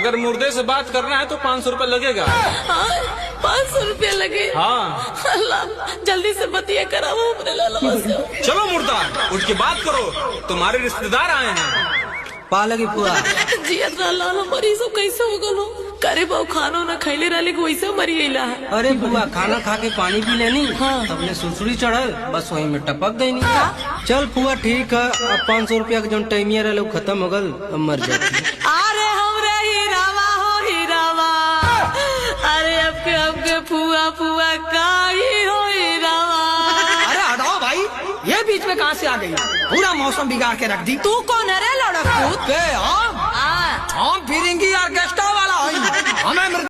अगर मुर्दे से बात करना है तो 500 रुपए लगेगा। 500 रुपया लगे? हाँ। अल्लाह, जल्दी से बतिया कराओ अपने लालवा से। चलो मुर्दा, उठ के बात करो, तुम्हारे रिश्तेदार आए हैं। पालगी पुआ जियत लालो मरी सब कैसे हो गलो? करे बाऊ खानो न खैले रहले को वैसे मरी गईला है। अरे बुआ खाना खा के पानी पी लेनी। हाँ। सबने सुसुड़ी चढ़ल, बस वही में टपक गई नहीं। चल फुआ ठीक है, अब 500 रुपया के जो टाइमिया रहे खत्म हो गल, अब मर जाती। अरे हमरे हीरावा हो हीरावा, अरे अब फुआ फुआ का ही हो हीरावा। अरे हटाओ भाई, ये बीच में कहाँ से आ गई? पूरा मौसम बिगाड़ के रख दी। तू कौन है रे लड़कूत? हम फिरंगी ऑर्केस्ट्रा वाला हमें